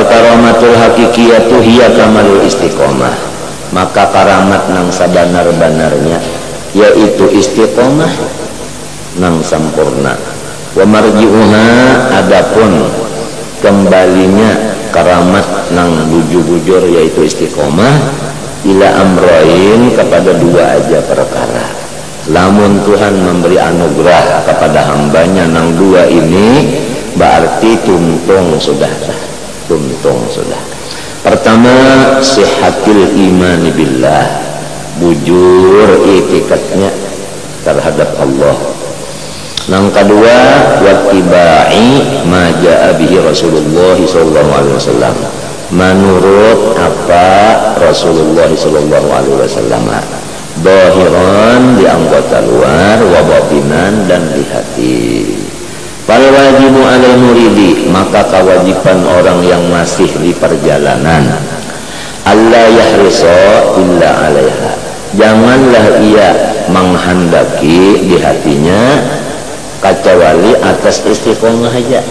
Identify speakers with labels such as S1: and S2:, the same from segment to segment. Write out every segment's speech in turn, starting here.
S1: Wal karamatul hakikiyatu hiya kamalul istiqomah. Maka karamat nang sabanar-banarnya yaitu istiqomah nang sampurna. Wa marji'uha, adapun kembalinya karamat nang bujur-bujur yaitu istiqomah, ila amroin, kepada dua aja perkara. Lamun Tuhan memberi anugerah kepada hambanya nang dua ini, berarti tuntung sudah. Pertama, sihatil imani billah, bujur itikadnya terhadap Allah. Yang kedua, wattiba'i ma ja'a bihi Rasulullah sallallahu alaihi wasallam, menurut apa Rasulullah sallallahu alaihi wasallam, zahiran di anggota luar, wa batinan dan di hati. Fal wajibu 'alal muridi, maka kewajiban orang yang masih di perjalanan, alla yahrisa illa 'alaiha, janganlah ia menghendaki di hatinya kecuali atas istiqomah aja.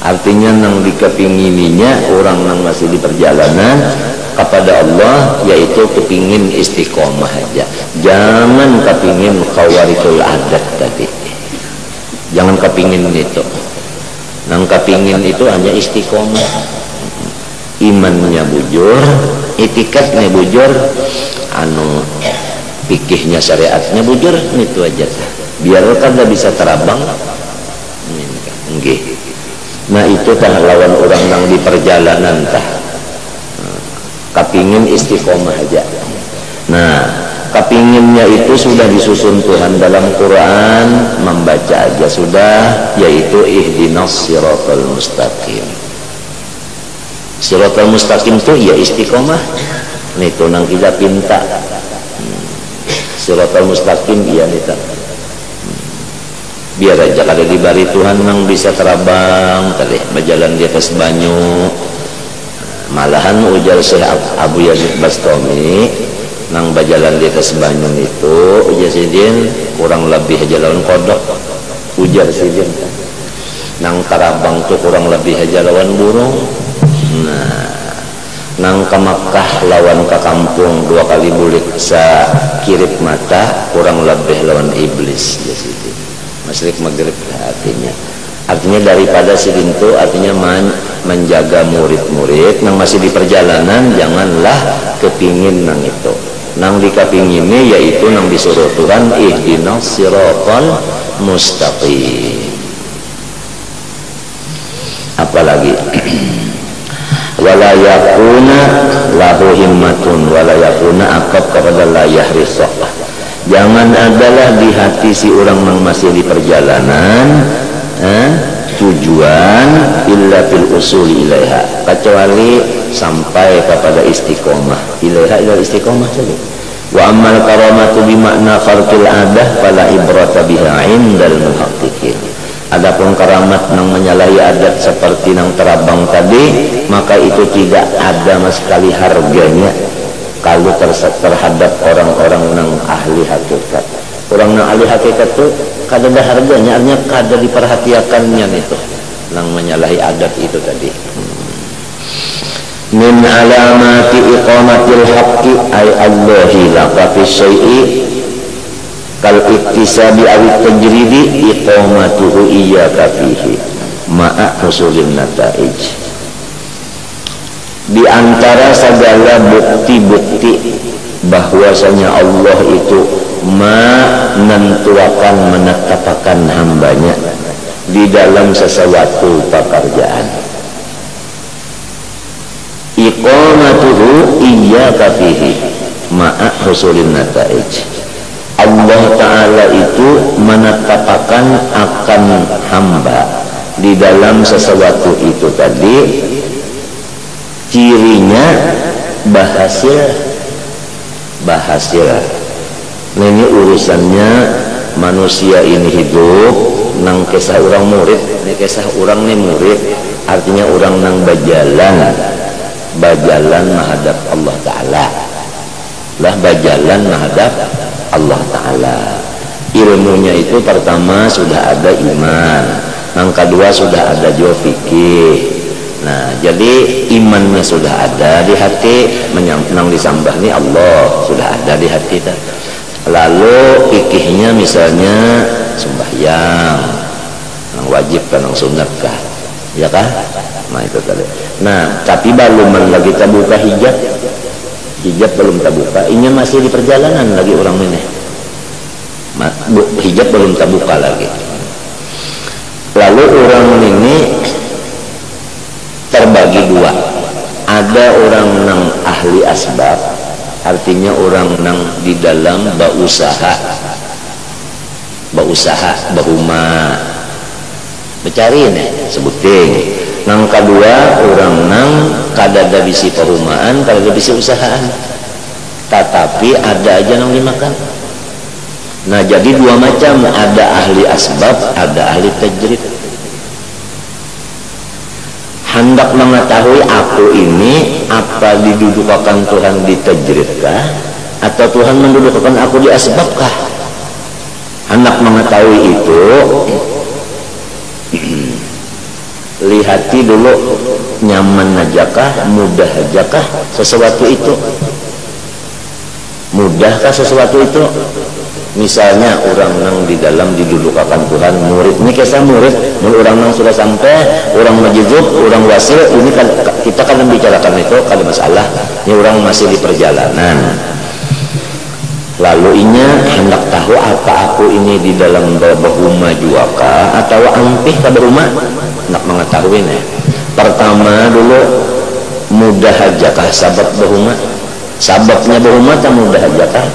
S1: Artinya nang dikepingininya orang nang masih di perjalanan kepada Allah, yaitu kepingin istiqomah aja, jangan kepingin khawarikul adat tadi. Jangan kepingin itu. Nang kepingin itu hanya istiqomah, imannya bujur, itikadnya bujur, fikihnya syariatnya bujur, itu aja. Biar kada bisa terabang. Nggih. Nah itu tah lawan orang nang di perjalanan tah. Kepingin istiqomah aja. Nah, kepinginnya itu sudah disusun Tuhan dalam Quran, membaca aja sudah, yaitu ihdinas siratal mustaqim. Siratal mustaqim itu ya istiqomah. Itu nang kita pinta. Siratal mustaqim iya nita. Biar aja kada dibari Tuhan nang bisa terabang tadi berjalan di atas banyu. Malahan ujar Syekh Abu Yazid Bastami, nang berjalan di atas banyu itu ujar sidin kurang lebih aja lawan kodok, ujar sidin nang tarabang tuh kurang lebih aja lawan burung. Nah, nang ke Makkah lawan ke kampung 2 kali bulik sa kirip mata kurang lebih lawan iblis ya sidin. Masyrik maghrib artinya daripada sidin itu artinya menjaga murid-murid nang masih di perjalanan, janganlah kepingin nang itu. Nang dikepingini yaitu nang disuruh Tuhan ihdinas siratal mustaqim. Apalagi wala yakuna lahu himmatun wala yakuna akab kepada la yahrisah, jangan adalah di hati si orang yang masih di perjalanan tujuan illa fil usul ilaiha, kecuali sampai kepada istiqomah. Ilaiha ila istiqomah saja. Wa ammal karamatu bimakna kharqil adah fala ibrata biha indal muhaqqiqin. Adapun karamat nang menyalahi adat seperti nang terabang tadi, maka itu tidak ada sama sekali harganya kalau terhadap orang-orang nang ahli hakikat. Orang nang ahli hakikat itu kada ada harganya, artinya kada diperhatikannya itu nang menyalahi adat itu tadi. Min alamati iqamatil haqqi ay Allahi laka fi syai'i kal iktisabi aw tajridi iqamatuhu iyyaka fihi ma'a husulin nataij. Di antara segala bukti-bukti bahwasanya Allah itu menentukan, menetapkan hambanya di dalam sesuatu pekerjaan. Iqamatuhu iyyaka fihi ma'a husulin nataij. Allah Ta'ala itu menetapkan akan hamba di dalam sesuatu itu tadi, cirinya bahasil. Nah, ini urusannya manusia ini hidup nang kisah orang murid, ini kisah orang nih murid, artinya orang nang bajalan menghadap Allah Ta'ala lah, bajalan menghadap Allah Ta'ala. Ilmunya itu pertama sudah ada iman, yang kedua sudah ada juga fikih, Nah, jadi imannya sudah ada di hati, nang disambah nih Allah sudah ada di hati ta. Lalu fikihnya misalnya sembahyang, nang wajib kan nang sunat kah, ya kah? Nah itu tadi. Nah, tapi belum lagi tabuka hijab belum tabuka, ini masih di perjalanan lagi orang ini. Hijab belum tabuka lagi. Lalu orang ini terbagi dua. Ada orang nang ahli asbab, artinya orang nang di dalam berusaha, bahuma bercari nih sebuting. Nang kedua orang nang kadada bisi perumahan, kadada bisi usahaan, tetapi ada aja nang dimakan. Nah, jadi dua macam, ada ahli asbab, ada ahli tajrid. Hendak mengetahui aku ini apa didudukakan Tuhan di tajridkah atau Tuhan mendudukakan aku di asbabkah? Hendak mengetahui itu lihati dulu nyaman ajakah, mudah ajakah sesuatu itu, mudahkah sesuatu itu. Misalnya orang nang di dalam didudukakan Tuhan, murid ini kisah murid, orang nang sudah sampai, orang majizub, orang wasil, ini kan kita kan membicarakan itu kalau masalah ini orang masih di perjalanan. Lalu inya hendak tahu apa aku ini di dalam bahuma juaka atau ampih pada rumah, hendak mengetahui nih. Pertama dulu mudah ajakah sabab bahuma, sababnya bahuma tak mudah ajakah.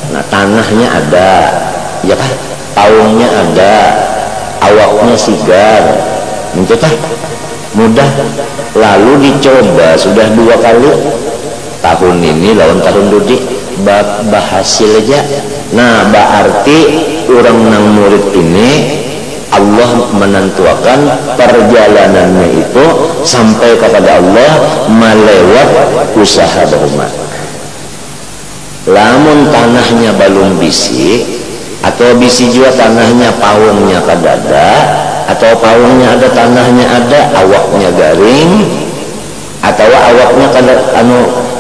S1: Nah, tanahnya ada, ya kan? Taungnya ada, awaknya sigar, mencetah mudah. Lalu dicoba sudah 2 kali, tahun ini lawan tahun dudi, berhasil aja. Nah, berarti orang nang murid ini Allah menentukan perjalanannya itu sampai kepada Allah melewat usaha bahuma. Lamun tanahnya balung bisi atau bisi juga tanahnya paungnya kadada atau paungnya ada tanahnya ada awaknya garing atau awaknya kada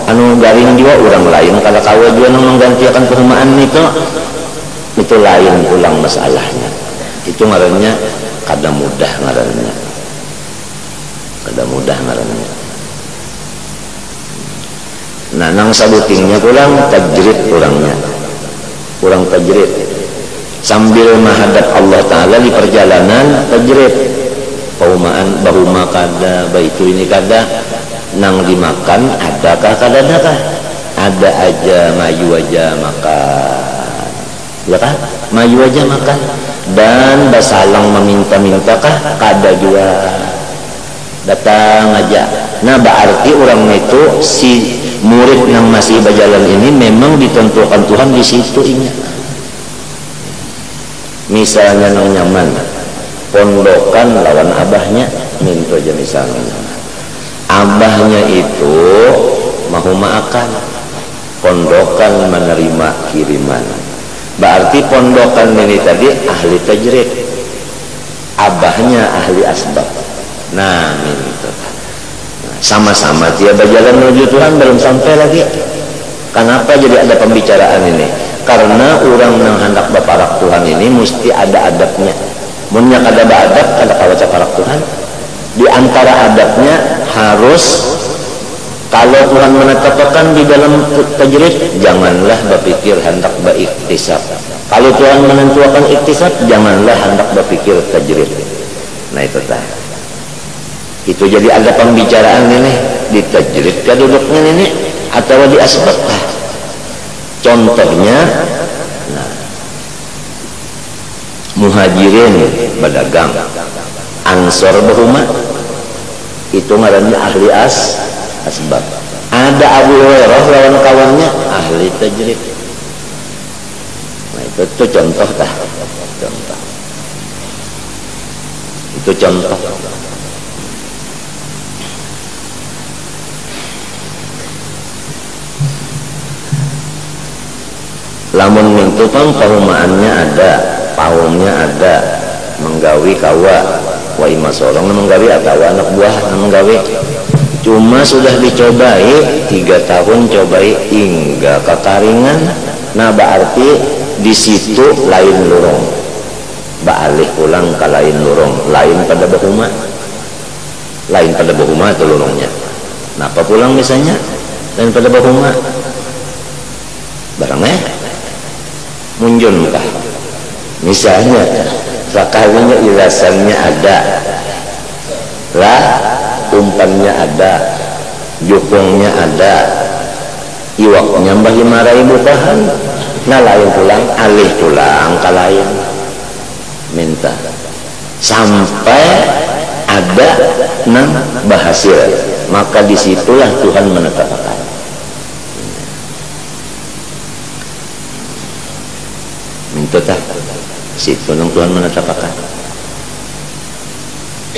S1: anu garing juga orang lain kalau kau juga nang menggantikan perumahan itu lain ulang masalahnya. Itu ngarannya kada mudah ngarannya. Nah, nang sabutingnya kurang tajrid orangnya, kurang tajrid sambil menghadap Allah Ta'ala di perjalanan tajrid bahuma kada baitu ini kada nang dimakan adakah kadadakah ada aja maju aja makan, ya kan? Maju aja makan dan basalang meminta-mintakah kada juga datang aja. Nah, berarti orang itu si murid yang masih berjalan ini memang ditentukan Tuhan di situ ingat. Misalnya nang nyaman pondokan lawan abahnya minta aja misalnya abahnya itu mau makan, pondokan menerima kiriman, berarti pondokan ini tadi ahli tajrid, abahnya ahli asbab. Nah, minta sama-sama dia berjalan menuju Tuhan belum sampai lagi. Kenapa jadi ada pembicaraan ini? Karena orang yang hendak berparak Tuhan ini mesti ada adabnya. Munnya kada adab kada kawaca parak Tuhan. Di antara adabnya harus kalau Tuhan menetapkan di dalam tajrid janganlah berpikir hendak beriktisab. Kalau Tuhan menentukan iktisab janganlah hendak berpikir tajrid. Nah, itu tah. Itu jadi ada pembicaraan ini di tajrid kah duduknya ini atau di asbab kah? Contohnya nah, muhajirin berdagang, ansor berumah, itu ngarannya ahli asbab. Ada Abu Hurairah lawan kawannya ahli tajrid. Nah, itu contoh dah, contoh. Itu contoh. Lamun mintu pang perumahannya ada, paumnya ada, menggawi kawa, wa ima sorong menggawi atau anak buah menggawi. Cuma sudah dicobai 3 tahun, cobai hingga kekaringan. Nah berarti di situ lain lurung, baalih pulang ke lain lurung, lain pada bahuma, lain pada bahuma itu lurungnya. Napa pulang misalnya lain pada bahuma, barangnya munjun kah misalnya sekalinya irasannya ada lah, umpannya ada, jukungnya ada, iwaknya mbah 5.000 bahan. Nah lain pulang, alih pulang ke lain minta sampai ada nang berhasil, maka disitulah Tuhan menetapkan. Minta tak situ nang Tuhan menetapkan.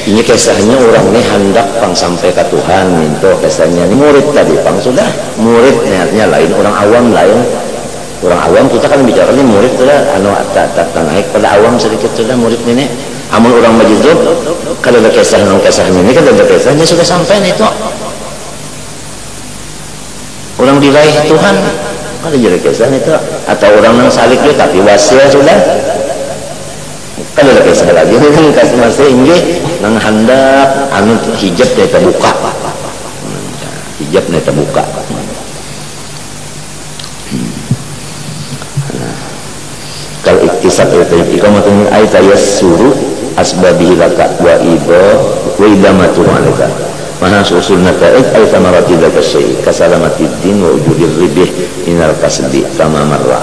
S1: Ini kisahnya orang ini hendak pang sampai ke Tuhan, minta kisahnya ini murid tadi pang sudah murid niatnya lain, orang awam lain. Orang awam kita kan bicara ini murid sudah anu tak naik pada awam sedikit sudah murid ini. Amun orang majuzub kalau ada kisah ini kan ada kisahnya sudah sampai itu. Orang diraih Tuhan kalau jadi kisah itu, atau orang yang salik itu tapi wasia sudah. Kan ada kisah lagi ini kan kasih masih inggih nang handap anu hijab dia terbuka, hijab dia terbuka. Kalau iktisab itu iqamatun ayatayas suruh asbabihi laka wa idamatu alika maha susul nata'id ay samarati laka syai' kasalamatid din wa ujurir ribih inal kasbi kama marra.